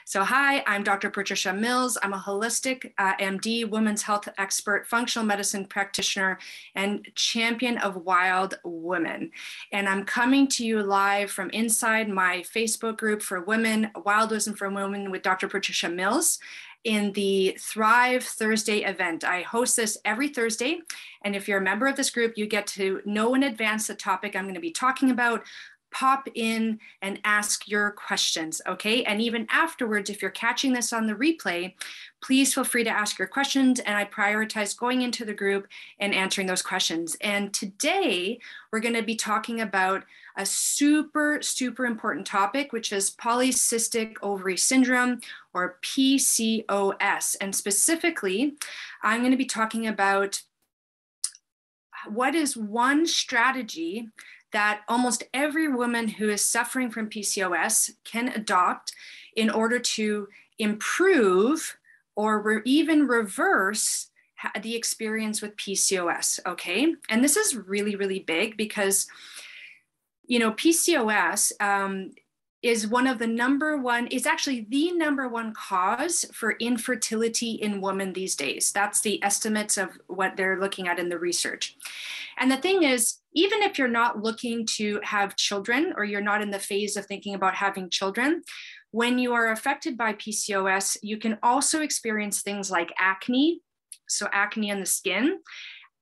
So hi, I'm Dr. Patricia Mills. I'm a holistic MD, women's health expert, functional medicine practitioner, and champion of wild women. And I'm coming to you live from inside my Facebook group for women, Wild Wisdom for Women with Dr. Patricia Mills in the Thrive Thursday event. I host this every Thursday. And if you're a member of this group, you get to know in advance the topic I'm going to be talking about. Pop in and ask your questions, okay? And even afterwards, if you're catching this on the replay, please feel free to ask your questions, and I prioritize going into the group and answering those questions. And today, we're gonna be talking about a super important topic, which is polycystic ovary syndrome, or PCOS. And specifically, I'm gonna be talking about what is one strategy that almost every woman who is suffering from PCOS can adopt in order to improve or even reverse the experience with PCOS, okay? And this is really big because, you know, PCOS is one of the is actually the number one cause for infertility in women these days. That's the estimates of what they're looking at in the research. And the thing is, even if you're not looking to have children or you're not in the phase of thinking about having children, when you are affected by PCOS, you can also experience things like acne, so acne on the skin,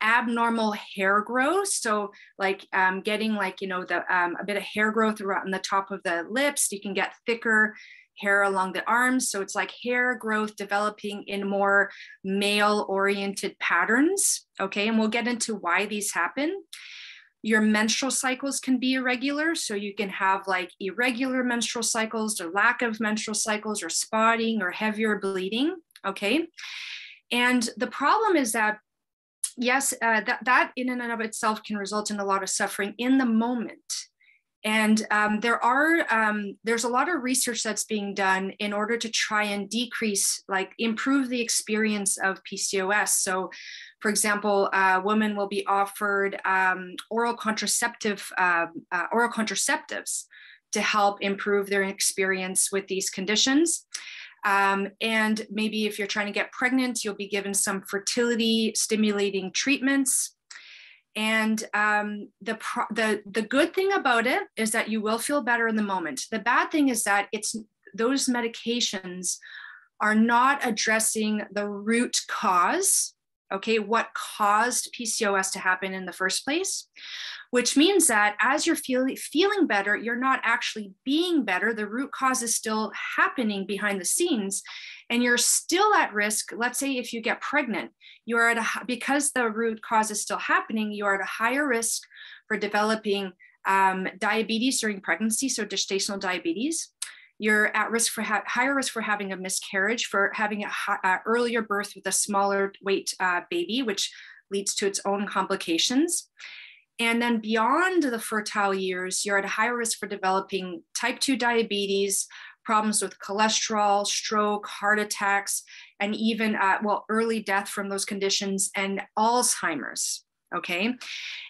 abnormal hair growth, so like getting like, you know, a bit of hair growth around the top of the lips. You can get thicker hair along the arms, so it's like hair growth developing in more male-oriented patterns, okay? And we'll get into why these happen. Your menstrual cycles can be irregular, so you can have like irregular menstrual cycles or lack of menstrual cycles or spotting or heavier bleeding, okay? And the problem is that, yes, that in and of itself can result in a lot of suffering in the moment. And there's a lot of research that's being done in order to try and decrease, like improve the experience of PCOS. So for example, women will be offered oral contraceptives to help improve their experience with these conditions. And maybe if you're trying to get pregnant, you'll be given some fertility stimulating treatments. And the good thing about it is that you will feel better in the moment. The bad thing is that those medications are not addressing the root cause, okay, what caused PCOS to happen in the first place, which means that as you're feeling better, you're not actually being better. The root cause is still happening behind the scenes, and you're still at risk. Let's say if you get pregnant, you're because the root cause is still happening, you are at a higher risk for developing diabetes during pregnancy, so gestational diabetes. You're at risk for higher risk for having a miscarriage, for having an earlier birth with a smaller weight baby, which leads to its own complications. And then beyond the fertile years, you're at a higher risk for developing type 2 diabetes, problems with cholesterol, stroke, heart attacks, and even, early death from those conditions, and Alzheimer's, okay?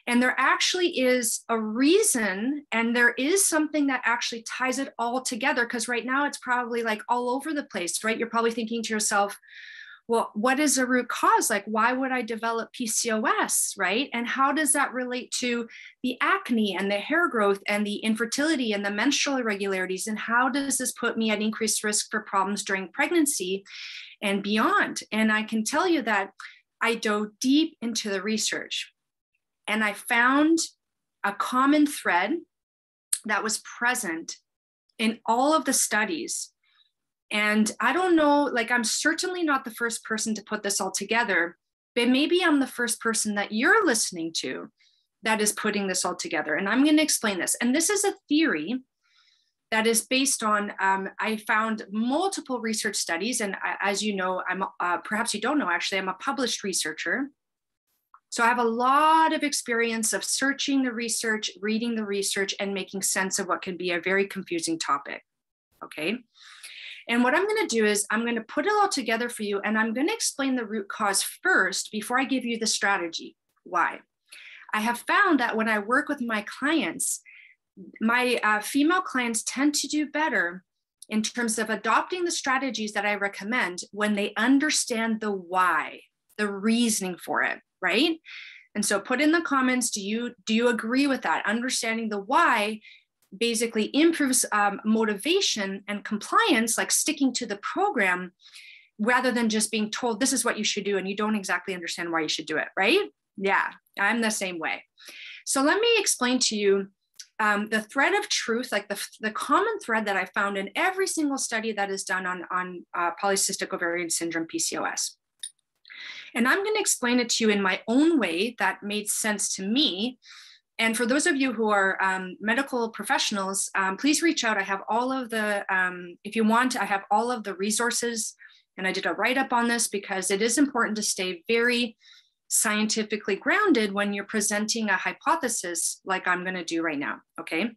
And there actually is a reason, and there is something that actually ties it all together, because right now it's probably like all over the place, right? You're probably thinking to yourself, well, what is the root cause? Like, why would I develop PCOS, right? And how does that relate to the acne and the hair growth and the infertility and the menstrual irregularities? And how does this put me at increased risk for problems during pregnancy and beyond? And I can tell you that I dove deep into the research, and I found a common thread that was present in all of the studies. And I don't know, like, I'm certainly not the first person to put this all together, but maybe I'm the first person that you're listening to that is putting this all together. And I'm going to explain this. And this is a theory that is based on, I found multiple research studies. And as you know, perhaps you don't know, actually, I'm a published researcher. So I have a lot of experience of searching the research, reading the research, and making sense of what can be a very confusing topic, okay? And what I'm going to do is I'm going to put it all together for you, and I'm going to explain the root cause first before I give you the strategy. Why? I have found that when I work with my clients, my female clients tend to do better in terms of adopting the strategies that I recommend when they understand the why, the reasoning for it, right? And so put in the comments, do you agree with that? Understanding the why basically improves motivation and compliance, like sticking to the program, rather than just being told this is what you should do and you don't exactly understand why you should do it, right? Yeah, I'm the same way. So let me explain to you the thread of truth, like the common thread that I found in every single study that is done on polycystic ovarian syndrome, PCOS. And I'm going to explain it to you in my own way that made sense to me. And for those of you who are medical professionals, please reach out. I have all of the, if you want, I have all of the resources, and I did a write-up on this because it is important to stay very scientifically grounded when you're presenting a hypothesis like I'm going to do right now, okay?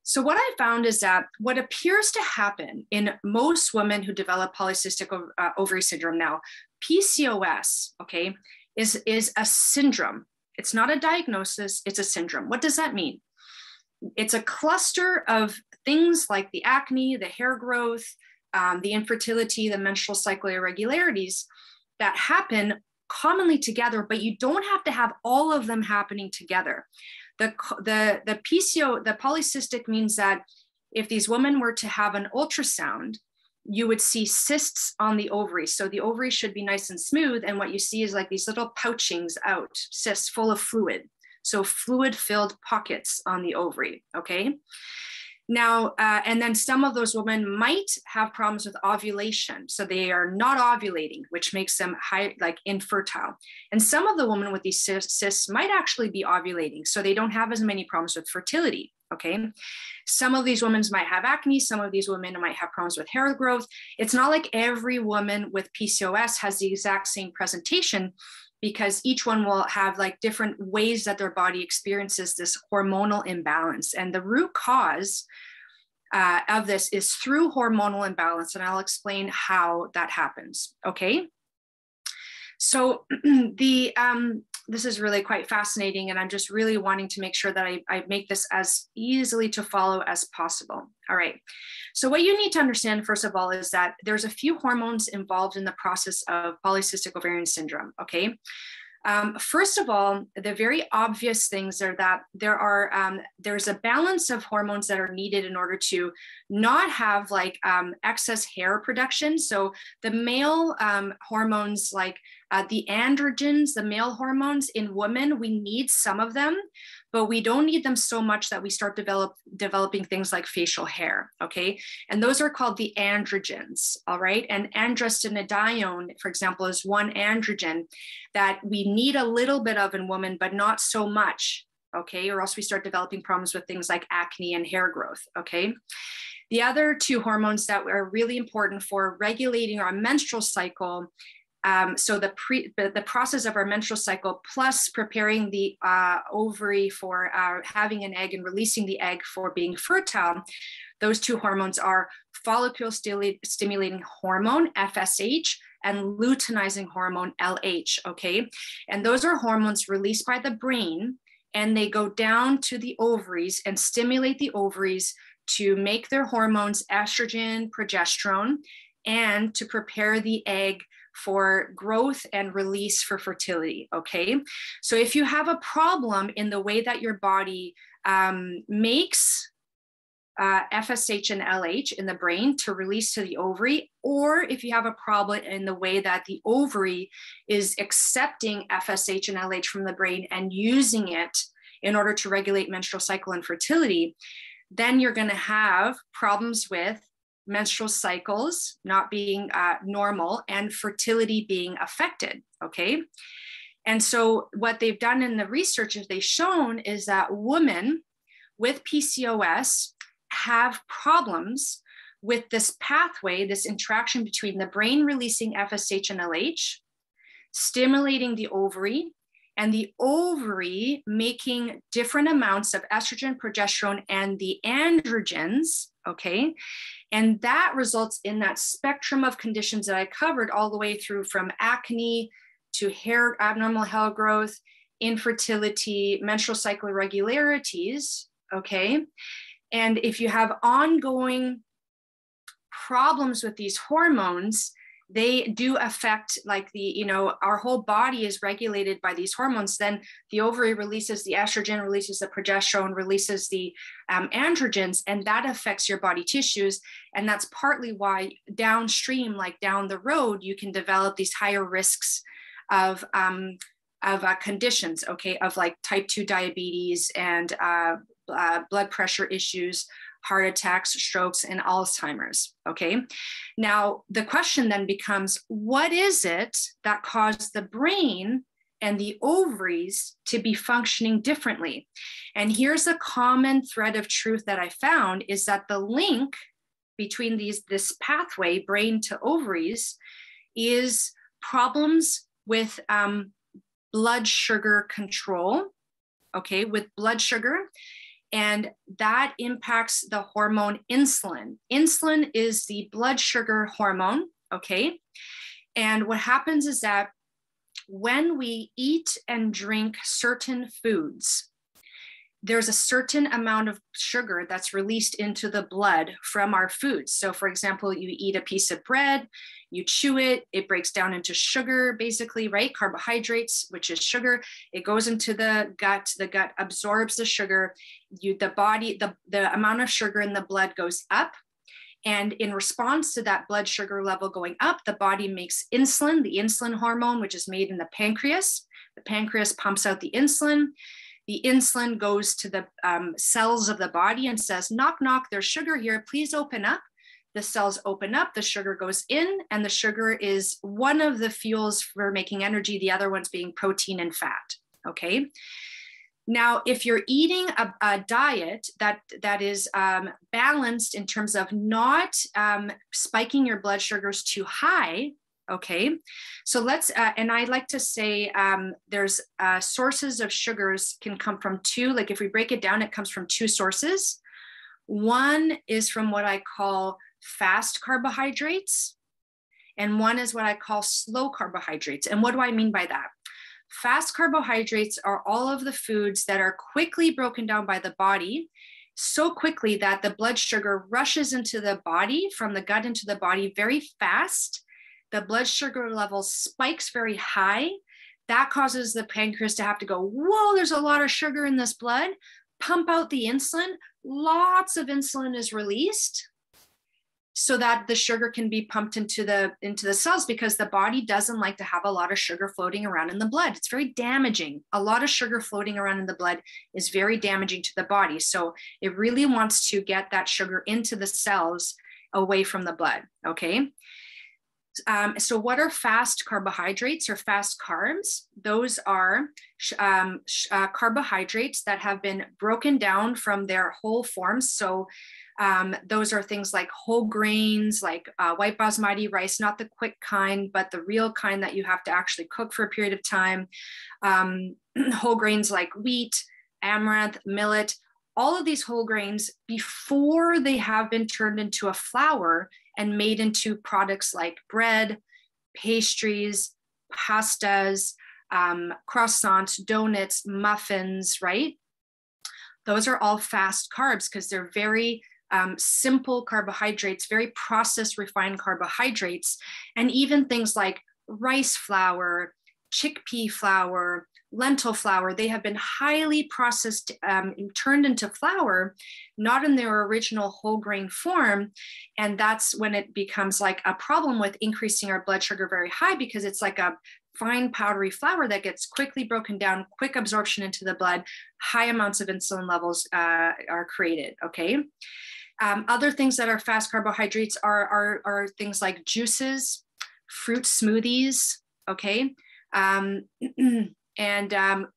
So what I found is that what appears to happen in most women who develop polycystic ovary syndrome now, PCOS, okay, is a syndrome. It's not a diagnosis, it's a syndrome. What does that mean? It's a cluster of things like the acne, the hair growth, the infertility, the menstrual cycle irregularities that happen commonly together, but you don't have to have all of them happening together. The polycystic means that if these women were to have an ultrasound, you would see cysts on the ovaries. So the ovaries should be nice and smooth. And what you see is like these little pouchings out, cysts full of fluid. So fluid-filled pockets on the ovary, okay? Now, and then some of those women might have problems with ovulation. So they are not ovulating, which makes them infertile. And some of the women with these cysts might actually be ovulating. So they don't have as many problems with fertility, okay? Some of these women might have acne. Some of these women might have problems with hair growth. It's not like every woman with PCOS has the exact same presentation, because each one will have like different ways that their body experiences this hormonal imbalance. And the root cause of this is through hormonal imbalance. And I'll explain how that happens, okay? So this is really quite fascinating, and I'm just really wanting to make sure that I make this as easily to follow as possible. All right. So what you need to understand, first of all, is that there's a few hormones involved in the process of polycystic ovarian syndrome, okay? First of all, the very obvious things are that there's a balance of hormones that are needed in order to not have like excess hair production. So the male hormones, like the androgens, the male hormones in women, we need some of them, but we don't need them so much that we start developing things like facial hair, okay? And those are called the androgens, all right? And androstenedione, for example, is one androgen that we need a little bit of in women, but not so much, okay? Or else we start developing problems with things like acne and hair growth, okay? The other two hormones that are really important for regulating our menstrual cycle, so the process of our menstrual cycle plus preparing the ovary for having an egg and releasing the egg for being fertile, those two hormones are follicle stimulating hormone, FSH, and luteinizing hormone, LH, okay? And those are hormones released by the brain, and they go down to the ovaries and stimulate the ovaries to make their hormones estrogen, progesterone, and to prepare the egg for growth and release for fertility, okay? So if you have a problem in the way that your body makes FSH and LH in the brain to release to the ovary, or if you have a problem in the way that the ovary is accepting FSH and LH from the brain and using it in order to regulate menstrual cycle and fertility, then you're going to have problems with menstrual cycles not being normal and fertility being affected, okay? And so what they've done in the research is they've shown is that women with PCOS have problems with this pathway, this interaction between the brain releasing FSH and LH, stimulating the ovary, and the ovary making different amounts of estrogen, progesterone, and the androgens, okay? And that results in that spectrum of conditions that I covered all the way through from acne to hair, abnormal hair growth, infertility, menstrual cycle irregularities, okay? And if you have ongoing problems with these hormones, they do affect, like, our whole body is regulated by these hormones. Then the ovary releases the estrogen, releases the progesterone, releases the androgens, and that affects your body tissues. And that's partly why downstream, like down the road, you can develop these higher risks of conditions, okay, of like type 2 diabetes and blood pressure issues, heart attacks, strokes, and Alzheimer's, okay? Now, the question then becomes, what is it that caused the brain and the ovaries to be functioning differently? And here's a common thread of truth that I found, is that the link between this pathway, brain to ovaries, is problems with blood sugar control, okay, with blood sugar. And that impacts the hormone insulin. Insulin is the blood sugar hormone, okay? And what happens is that when we eat and drink certain foods, there's a certain amount of sugar that's released into the blood from our foods. So for example, you eat a piece of bread, you chew it, it breaks down into sugar, basically, right? Carbohydrates, which is sugar. It goes into the gut absorbs the sugar. The amount of sugar in the blood goes up. And in response to that blood sugar level going up, the body makes insulin, the insulin hormone, which is made in the pancreas. The pancreas pumps out the insulin. The insulin goes to the cells of the body and says, knock, knock, there's sugar here, please open up. The cells open up, the sugar goes in, and the sugar is one of the fuels for making energy, the other ones being protein and fat, okay? Now, if you're eating a diet that is balanced in terms of not spiking your blood sugars too high, okay, so let's, and I like to say there's sources of sugars can come from two, like if we break it down, it comes from two sources. One is from what I call fast carbohydrates, and one is what I call slow carbohydrates. And what do I mean by that? Fast carbohydrates are all of the foods that are quickly broken down by the body, so quickly that the blood sugar rushes into the body, from the gut into the body very fast. The blood sugar level spikes very high. That causes the pancreas to have to go, whoa, there's a lot of sugar in this blood. Pump out the insulin. Lots of insulin is released so that the sugar can be pumped into the cells, because the body doesn't like to have a lot of sugar floating around in the blood. It's very damaging. A lot of sugar floating around in the blood is very damaging to the body. So it really wants to get that sugar into the cells away from the blood, okay? So what are fast carbohydrates or fast carbs? Those are carbohydrates that have been broken down from their whole forms. So those are things like whole grains, like white basmati rice, not the quick kind, but the real kind that you have to actually cook for a period of time. Whole grains like wheat, amaranth, millet, all of these whole grains, before they have been turned into a flour and made into products like bread, pastries, pastas, croissants, donuts, muffins, right? Those are all fast carbs because they're very simple carbohydrates, very processed, refined carbohydrates. And even things like rice flour, chickpea flour, lentil flour, they have been highly processed, turned into flour, not in their original whole grain form. And that's when it becomes like a problem with increasing our blood sugar very high, because it's like a fine powdery flour that gets quickly broken down, quick absorption into the blood, high amounts of insulin levels are created, okay? Other things that are fast carbohydrates are things like juices, fruit smoothies, okay? And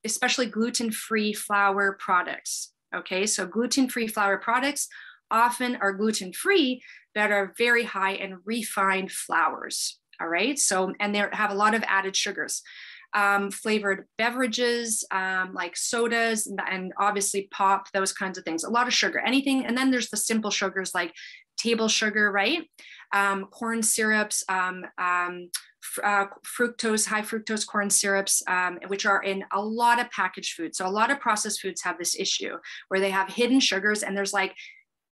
especially gluten-free flour products, okay? So gluten-free flour products often are gluten-free, but are very high in refined flours, all right? So, and they have a lot of added sugars. Flavored beverages like sodas and obviously pop, those kinds of things, a lot of sugar, anything. And then there's the simple sugars like table sugar, right? Corn syrups, fructose, high fructose corn syrups, which are in a lot of packaged foods. So a lot of processed foods have this issue where they have hidden sugars, and there's like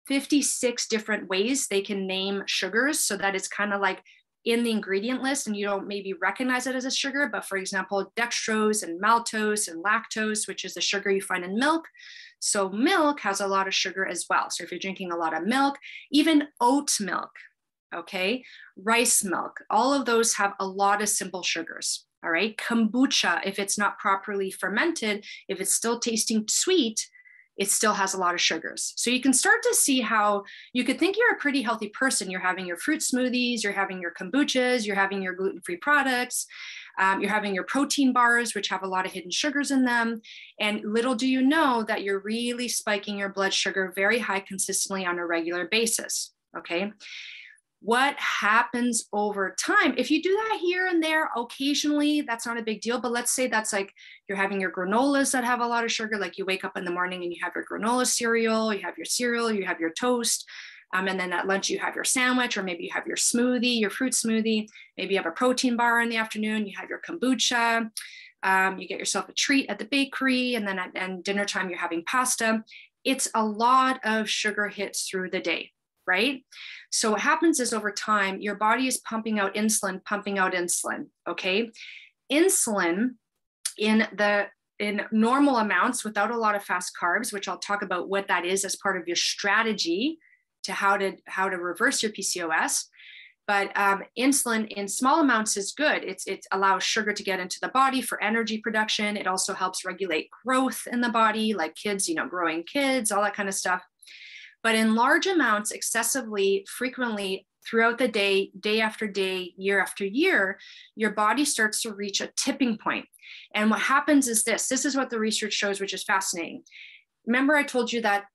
56 different ways they can name sugars, so that it's kind of like in the ingredient list and you don't maybe recognize it as a sugar. But for example, dextrose and maltose and lactose, which is the sugar you find in milk. So milk has a lot of sugar as well. So if you're drinking a lot of milk, even oat milk, okay, rice milk, all of those have a lot of simple sugars. All right, kombucha, if it's not properly fermented, if it's still tasting sweet, it still has a lot of sugars. So you can start to see how you could think you're a pretty healthy person. You're having your fruit smoothies, you're having your kombuchas, you're having your gluten-free products, you're having your protein bars, which have a lot of hidden sugars in them. And little do you know that you're really spiking your blood sugar very high consistently on a regular basis, okay? What happens over time? If you do that here and there occasionally, that's not a big deal. But let's say that's like you're having your granolas that have a lot of sugar, like you wake up in the morning and you have your granola cereal, you have your toast, and then at lunch you have your sandwich, or maybe you have your smoothie, your fruit smoothie, maybe you have a protein bar in the afternoon, you have your kombucha, you get yourself a treat at the bakery, and then at dinner time you're having pasta. It's a lot of sugar hits through the day, right? So what happens is over time, your body is pumping out insulin, okay? Insulin in normal amounts without a lot of fast carbs, which I'll talk about what that is as part of your strategy to how to reverse your PCOS. But insulin in small amounts is good. It allows sugar to get into the body for energy production. It also helps regulate growth in the body, like kids, growing kids, all that kind of stuff. But in large amounts, excessively, frequently, throughout the day, day after day, year after year, your body starts to reach a tipping point. And what happens is this is what the research shows, which is fascinating. Remember I told you that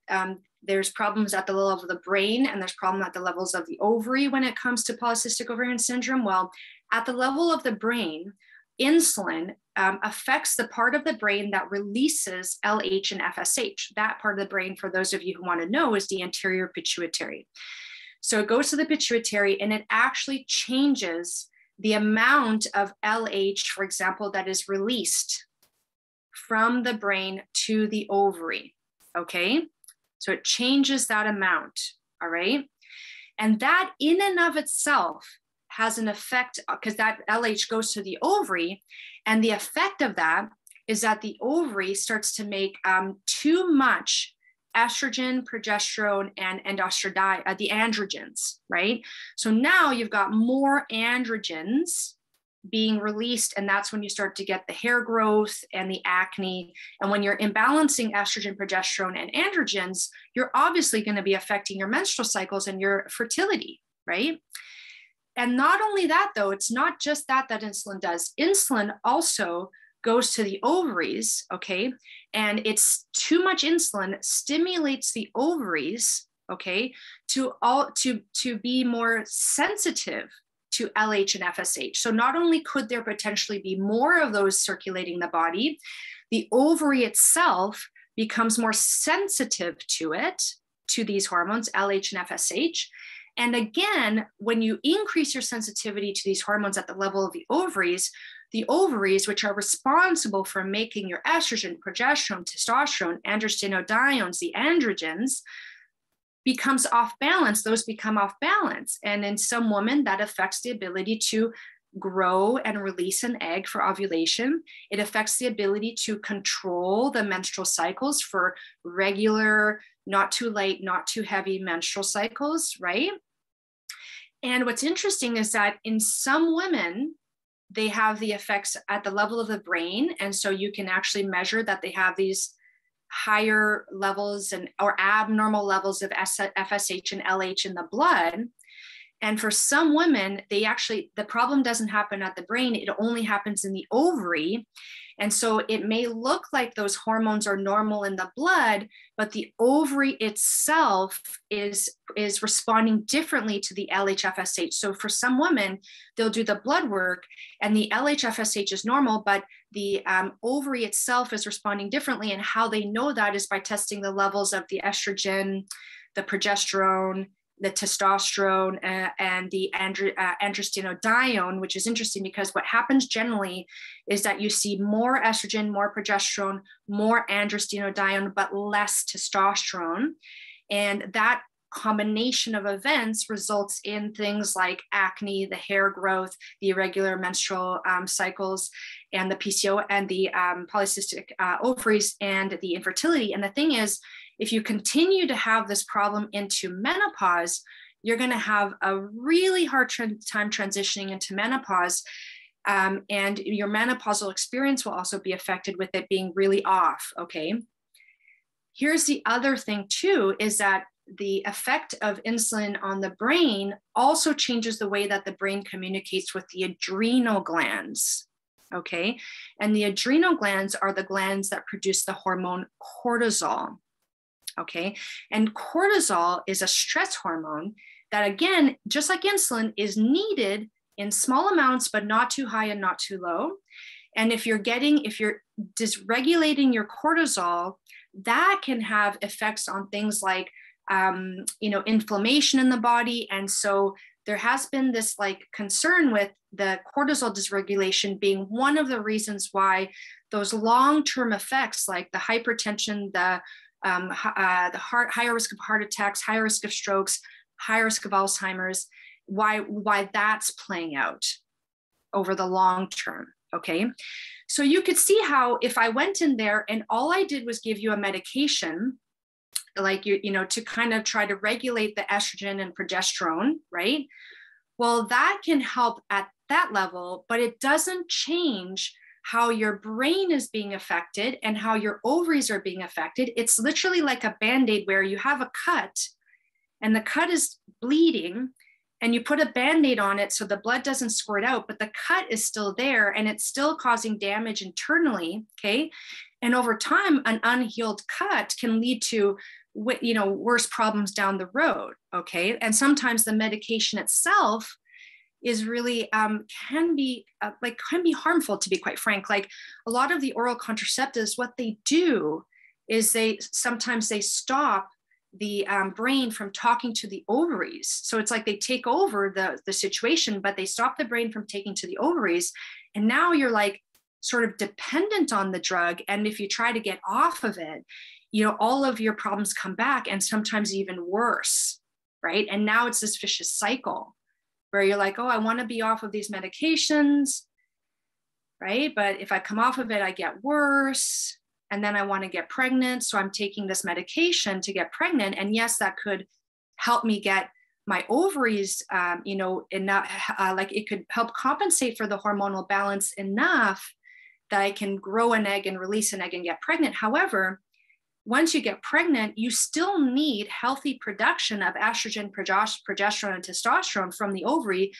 there's problems at the level of the brain and there's problem at the levels of the ovary when it comes to polycystic ovarian syndrome? Well, at the level of the brain, insulin affects the part of the brain that releases LH and FSH. That part of the brain, for those of you who want to know, is the anterior pituitary. So it goes to the pituitary and it actually changes the amount of LH, for example, that is released from the brain to the ovary, okay? So it changes that amount, all right? And that in and of itself has an effect, because that LH goes to the ovary, and the effect of that is that the ovary starts to make too much estrogen, progesterone, and estradiol, the androgens, right? So now you've got more androgens being released, and that's when you start to get the hair growth and the acne. And when you're imbalancing estrogen, progesterone, and androgens, you're obviously going to be affecting your menstrual cycles and your fertility, right? And not only that, though, it's not just that insulin does. Insulin also goes to the ovaries, okay? And it's too much insulin stimulates the ovaries, okay, to be more sensitive to LH and FSH. So not only could there potentially be more of those circulating the body, the ovary itself becomes more sensitive to these hormones, LH and FSH. And again, when you increase your sensitivity to these hormones at the level of the ovaries, which are responsible for making your estrogen, progesterone, testosterone, androstenediones, the androgens, becomes off balance. Those become off balance. And in some women, that affects the ability to grow and release an egg for ovulation. It affects the ability to control the menstrual cycles for regular, not too light, not too heavy menstrual cycles, right? And what's interesting is that in some women, they have the effects at the level of the brain. And so you can actually measure that they have these higher levels or abnormal levels of FSH and LH in the blood. And for some women, the problem doesn't happen at the brain, it only happens in the ovary. And so it may look like those hormones are normal in the blood, but the ovary itself is responding differently to the LH-FSH. So for some women, they'll do the blood work and the LH-FSH is normal, but the ovary itself is responding differently. And how they know that is by testing the levels of the estrogen, the progesterone, the testosterone, and the androstenedione, which is interesting because what happens generally is that you see more estrogen, more progesterone, more androstenedione, but less testosterone. And that combination of events results in things like acne, the hair growth, the irregular menstrual cycles, and the PCO and the polycystic ovaries and the infertility. And the thing is, if you continue to have this problem into menopause, you're going to have a really hard time transitioning into menopause. And your menopausal experience will also be affected with it being really off, okay? Here's the other thing too, is that the effect of insulin on the brain also changes the way that the brain communicates with the adrenal glands, okay? And the adrenal glands are the glands that produce the hormone cortisol, okay? And cortisol is a stress hormone that, again, just like insulin, is needed in small amounts, but not too high and not too low. And if you're dysregulating your cortisol, that can have effects on things like, inflammation in the body. And so there has been this like concern with the cortisol dysregulation being one of the reasons why those long-term effects like the hypertension, the higher risk of heart attacks, higher risk of strokes, higher risk of Alzheimer's, why that's playing out over the long term, okay? So you could see how if I went in there and all I did was give you a medication, like, to kind of try to regulate the estrogen and progesterone, right? Well, that can help at that level, but it doesn't change how your brain is being affected and how your ovaries are being affected. It's literally like a Band-Aid where you have a cut and the cut is bleeding and you put a Band-Aid on it so the blood doesn't squirt out, but the cut is still there and it's still causing damage internally, okay? And over time, an unhealed cut can lead to worse problems down the road, okay? And sometimes the medication itself is really can be harmful, to be quite frank. Like a lot of the oral contraceptives, what they do is they sometimes stop the brain from talking to the ovaries. So it's like they take over the situation, but they stop the brain from taking to the ovaries. And now you're like sort of dependent on the drug. And if you try to get off of it, all of your problems come back and sometimes even worse, right? And now it's this vicious cycle where you're like, oh, I want to be off of these medications, right? But if I come off of it, I get worse. And then I want to get pregnant. So I'm taking this medication to get pregnant. And yes, that could help me get my ovaries, like it could help compensate for the hormonal balance enough that I can grow an egg and release an egg and get pregnant. However, once you get pregnant, you still need healthy production of estrogen, progesterone, and testosterone from the ovary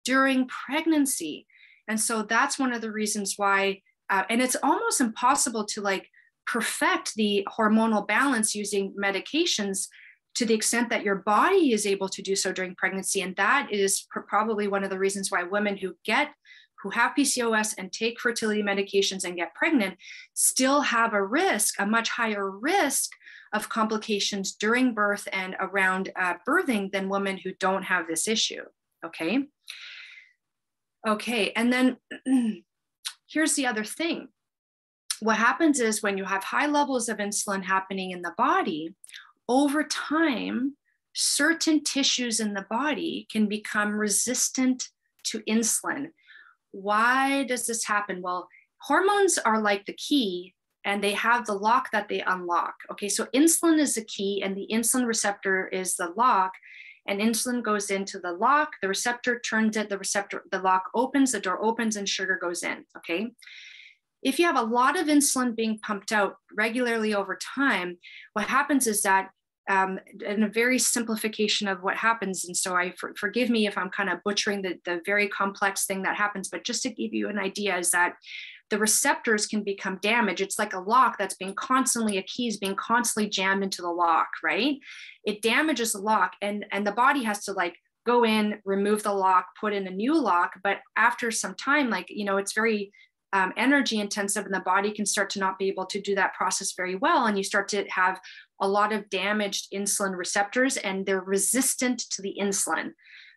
during pregnancy. And so that's one of the reasons why, and it's almost impossible to like perfect the hormonal balance using medications to the extent that your body is able to do so during pregnancy. And that is probably one of the reasons why women who have PCOS and take fertility medications and get pregnant still have a much higher risk of complications during birth and around birthing than women who don't have this issue, okay? Okay, and then here's the other thing. What happens is when you have high levels of insulin happening in the body, over time, certain tissues in the body can become resistant to insulin. Why does this happen? Well, hormones are like the key and they have the lock that they unlock. Okay, so insulin is the key and the insulin receptor is the lock, and insulin goes into the lock, the receptor turns it, the lock opens, the door opens and sugar goes in, okay? If you have a lot of insulin being pumped out regularly over time, what happens is that in a very simplification of what happens, and so forgive me if I'm kind of butchering the very complex thing that happens, but just to give you an idea is that the receptors can become damaged. It's like a lock that's being constantly, a key is being constantly jammed into the lock, right? It damages the lock and the body has to like go in, remove the lock, put in a new lock. But after some time, it's very energy intensive and the body can start to not be able to do that process very well. And you start to have a lot of damaged insulin receptors and they're resistant to the insulin.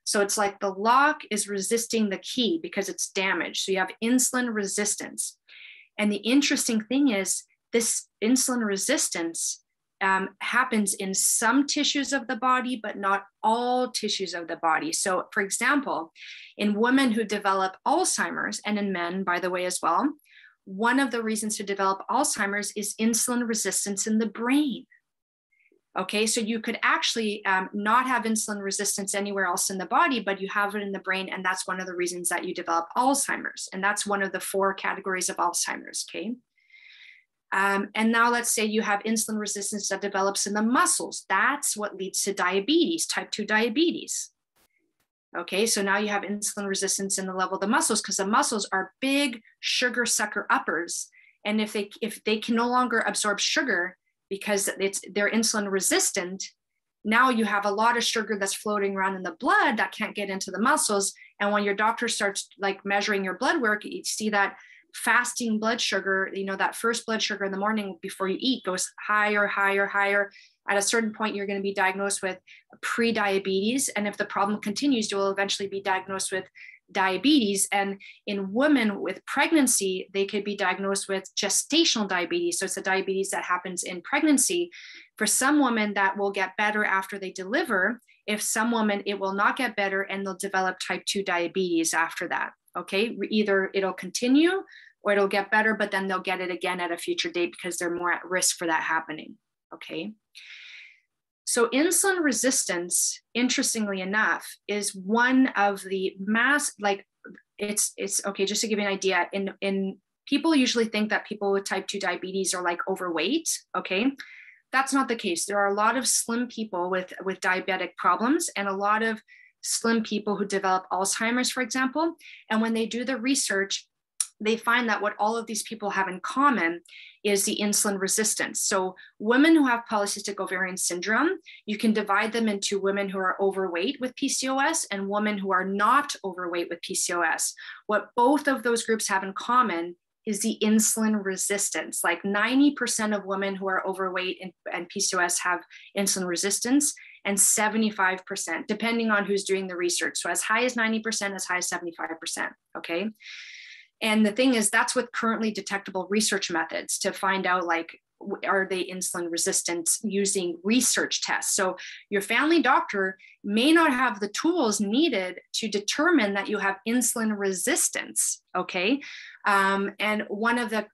So it's like the lock is resisting the key because it's damaged. So you have insulin resistance. And the interesting thing is this insulin resistance happens in some tissues of the body, but not all tissues of the body. So for example, in women who develop Alzheimer's, and in men, by the way, as well, one of the reasons to develop Alzheimer's is insulin resistance in the brain. Okay, so you could actually not have insulin resistance anywhere else in the body, but you have it in the brain, and that's one of the reasons that you develop Alzheimer's. And that's one of the 4 categories of Alzheimer's, okay? And now let's say you have insulin resistance that develops in the muscles. That's what leads to diabetes, type 2 diabetes. Okay, so now you have insulin resistance in the level of the muscles, because the muscles are big sugar sucker uppers. And if they can no longer absorb sugar because they're insulin resistant, now you have a lot of sugar that's floating around in the blood that can't get into the muscles. And when your doctor starts like measuring your blood work, you see that fasting blood sugar, that first blood sugar in the morning before you eat goes higher, higher, higher. At a certain point, you're going to be diagnosed with pre-diabetes. And if the problem continues, you will eventually be diagnosed with diabetes. And in women with pregnancy, they could be diagnosed with gestational diabetes. So it's a diabetes that happens in pregnancy. For some women, that will get better after they deliver. If some women, it will not get better and they'll develop type 2 diabetes after that. Okay, either it'll continue or it'll get better, but then they'll get it again at a future date because they're more at risk for that happening. Okay. So insulin resistance, interestingly enough, is one of the it's okay, just to give you an idea, in people usually think that people with type 2 diabetes are like overweight. Okay. That's not the case. There are a lot of slim people with diabetic problems and a lot of slim people who develop Alzheimer's, for example. And when they do the research, they find that what all of these people have in common is the insulin resistance. So women who have polycystic ovarian syndrome, you can divide them into women who are overweight with PCOS and women who are not overweight with PCOS. What both of those groups have in common is the insulin resistance. Like 90% of women who are overweight and PCOS have insulin resistance, and 75%, depending on who's doing the research. So as high as 90%, as high as 75%, okay? And the thing is, that's with currently detectable research methods to find out, like, are they insulin resistant using research tests? So your family doctor may not have the tools needed to determine that you have insulin resistance, okay? And one of the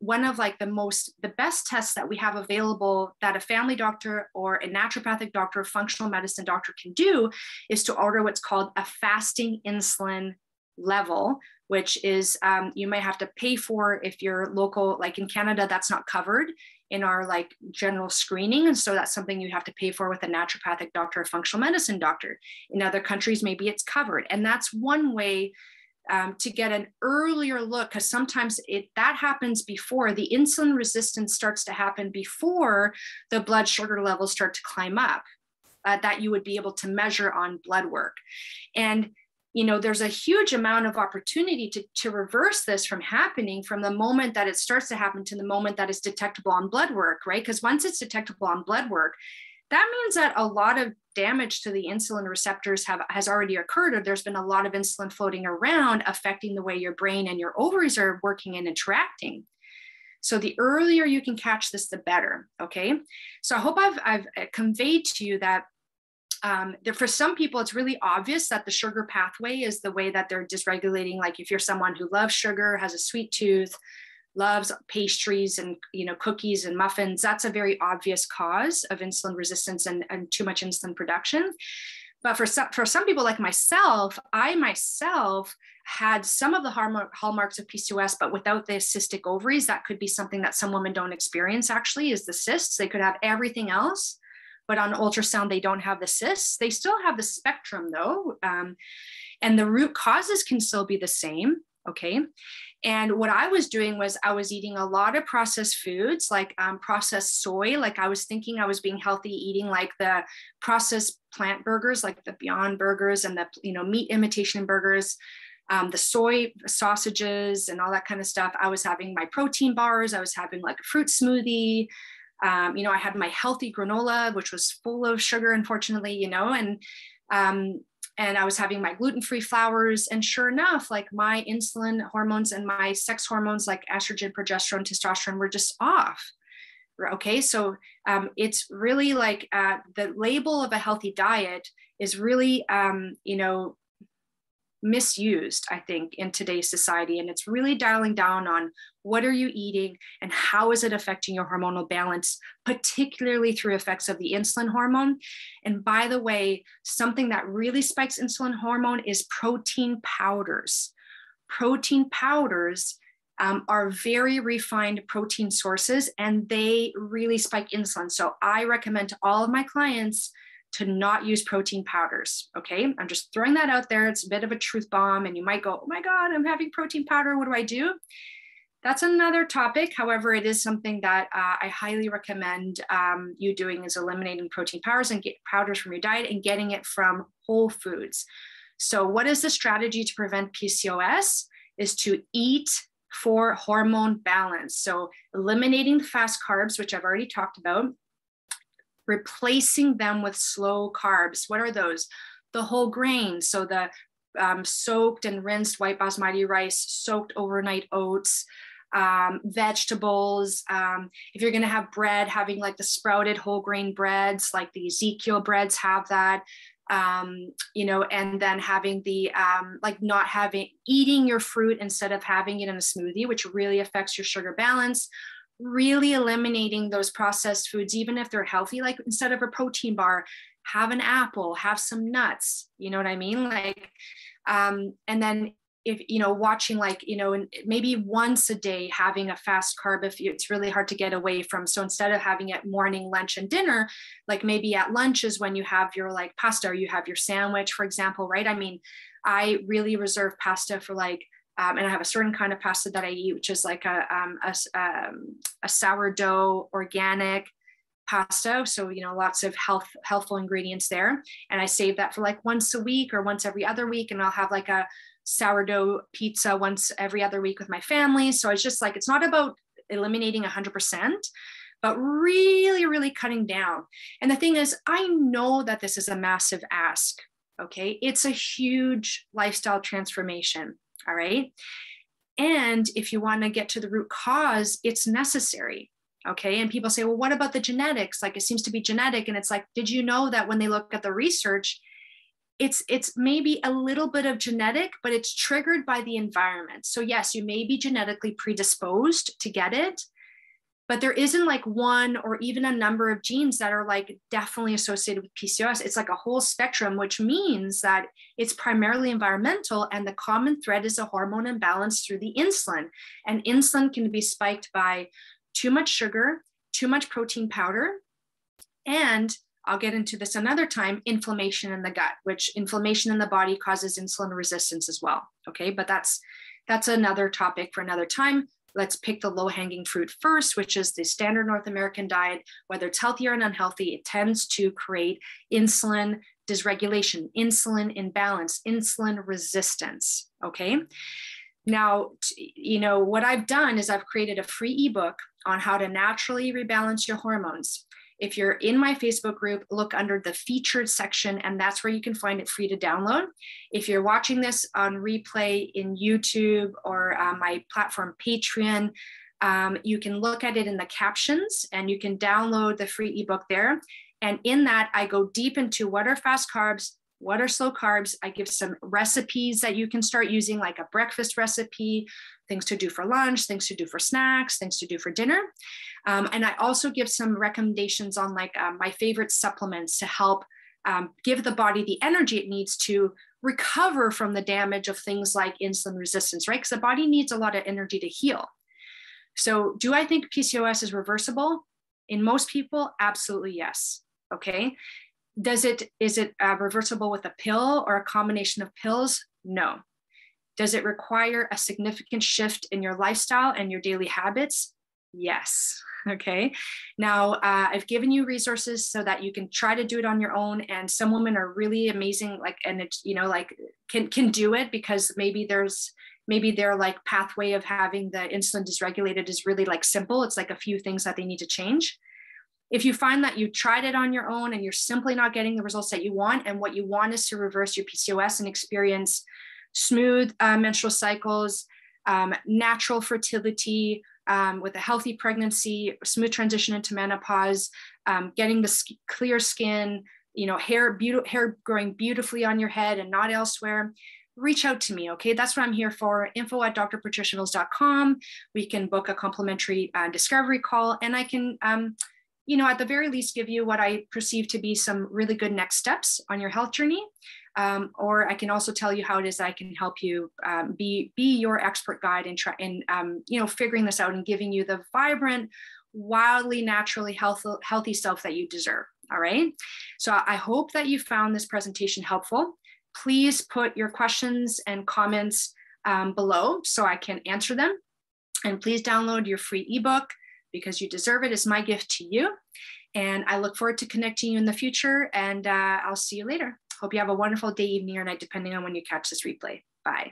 best tests that we have available that a family doctor or a naturopathic doctor, functional medicine doctor can do is to order what's called a fasting insulin level, which is you might have to pay for if you're local, like in Canada, that's not covered in our like general screening. And so that's something you have to pay for with a naturopathic doctor or functional medicine doctor. In other countries, maybe it's covered. And that's one way to get an earlier look, because sometimes that happens before the insulin resistance starts to happen, before the blood sugar levels start to climb up, that you would be able to measure on blood work. And there's a huge amount of opportunity to reverse this from happening from the moment that it starts to happen to the moment that it's detectable on blood work, right? Because once it's detectable on blood work, that means that a lot of damage to the insulin receptors has already occurred, or there's been a lot of insulin floating around affecting the way your brain and your ovaries are working and interacting. So the earlier you can catch this, the better, okay? So I hope I've conveyed to you that for some people, it's really obvious that the sugar pathway is the way that they're dysregulating. Like if you're someone who loves sugar, has a sweet tooth, loves pastries and cookies and muffins, that's a very obvious cause of insulin resistance and too much insulin production. But for some people like myself, I myself had some of the hallmarks of PCOS, but without the cystic ovaries. That could be something that some women don't experience, actually, is the cysts. They could have everything else, but on ultrasound, they don't have the cysts. They still have the spectrum though. And the root causes can still be the same, okay? And what I was doing was I was eating a lot of processed foods, like processed soy. Like I was thinking I was being healthy, eating like the processed plant burgers, like the Beyond burgers and the meat imitation burgers, the soy sausages and all that kind of stuff. I was having my protein bars. I was having like a fruit smoothie. I had my healthy granola, which was full of sugar, unfortunately, and I was having my gluten-free flours. And sure enough, like my insulin hormones and my sex hormones, like estrogen, progesterone, testosterone, were just off. Okay, so it's really like the label of a healthy diet is really, misused, I think, in today's society. And it's really dialing down on what are you eating and how is it affecting your hormonal balance, particularly through effects of the insulin hormone. And by the way, something that really spikes insulin hormone is protein powders. Protein powders are very refined protein sources, and they really spike insulin. So I recommend to all of my clients to not use protein powders. Okay, I'm just throwing that out there. It's a bit of a truth bomb, and you might go, oh my God, I'm having protein powder. What do I do? That's another topic. However, it is something that I highly recommend you doing, is eliminating protein powders and get powders from your diet and getting it from whole foods. So what is the strategy to prevent PCOS? Is to eat for hormone balance. So eliminating the fast carbs, which I've already talked about, replacing them with slow carbs. What are those? The whole grains. So the soaked and rinsed white basmati rice, soaked overnight oats, vegetables. If you're going to have bread, having like the sprouted whole grain breads, like the Ezekiel breads have that. And then having the eating your fruit instead of having it in a smoothie, which really affects your sugar balance. Really eliminating those processed foods, even if they're healthy, like instead of a protein bar, have an apple, have some nuts, you know what I mean? Like, and then if, watching maybe once a day, having a fast carb, if it's really hard to get away from. So instead of having it morning, lunch, and dinner, like maybe at lunch is when you have your like pasta, or you have your sandwich, for example, right? I mean, I really reserve pasta for like, and I have a certain kind of pasta that I eat, which is like a sourdough organic pasta. So, lots of healthful ingredients there. And I save that for like once a week or once every other week. And I'll have like a sourdough pizza once every other week with my family. So it's just like, it's not about eliminating 100%, but really, really cutting down. And the thing is, I know that this is a massive ask. Okay. It's a huge lifestyle transformation. All right. And if you want to get to the root cause, it's necessary. Okay. And people say, well, what about the genetics? Like, it seems to be genetic. And it's like, did you know that when they look at the research, it's maybe a little bit of genetic, but it's triggered by the environment. So yes, you may be genetically predisposed to get it, but there isn't like one or even a number of genes that are like definitely associated with PCOS. It's like a whole spectrum, which means that it's primarily environmental. And the common thread is a hormone imbalance through the insulin. And insulin can be spiked by too much sugar, too much protein powder, and I'll get into this another time, inflammation in the gut, which inflammation in the body causes insulin resistance as well. Okay, but that's another topic for another time. Let's pick the low-hanging fruit first, which is the standard North American diet. Whether it's healthy or unhealthy, it tends to create insulin dysregulation, insulin imbalance, insulin resistance, okay? Now, what I've done is I've created a free ebook on how to naturally rebalance your hormones. If you're in my Facebook group, look under the featured section, and that's where you can find it free to download. If you're watching this on replay in YouTube or my platform Patreon, you can look at it in the captions and you can download the free ebook there. And in that, I go deep into what are fast carbs, what are slow carbs. I give some recipes that you can start using, like a breakfast recipe, things to do for lunch, things to do for snacks, things to do for dinner. And I also give some recommendations on like my favorite supplements to help give the body the energy it needs to recover from the damage of things like insulin resistance, right? Because the body needs a lot of energy to heal. So do I think PCOS is reversible? In most people, absolutely yes. Okay. Is it reversible with a pill or a combination of pills? No. Does it require a significant shift in your lifestyle and your daily habits? Yes. Okay. Now, I've given you resources so that you can try to do it on your own. And some women are really amazing, and it's, can do it because maybe their like pathway of having the insulin dysregulated is really like simple. It's like a few things that they need to change. If you find that you tried it on your own and you're simply not getting the results that you want, and what you want is to reverse your PCOS and experience smooth menstrual cycles, natural fertility, with a healthy pregnancy, smooth transition into menopause, getting the clear skin, hair growing beautifully on your head and not elsewhere, reach out to me, okay? That's what I'm here for, info@drpatriciamills.com. We can book a complimentary discovery call, and I can, at the very least, give you what I perceive to be some really good next steps on your health journey. Or I can also tell you how it is I can help you be your expert guide in figuring this out and giving you the vibrant, wildly, naturally healthy self that you deserve. All right. So I hope that you found this presentation helpful. Please put your questions and comments below so I can answer them. And please download your free ebook, Because You Deserve It, is my gift to you. And I look forward to connecting you in the future, and I'll see you later. Hope you have a wonderful day, evening, or night, depending on when you catch this replay. Bye.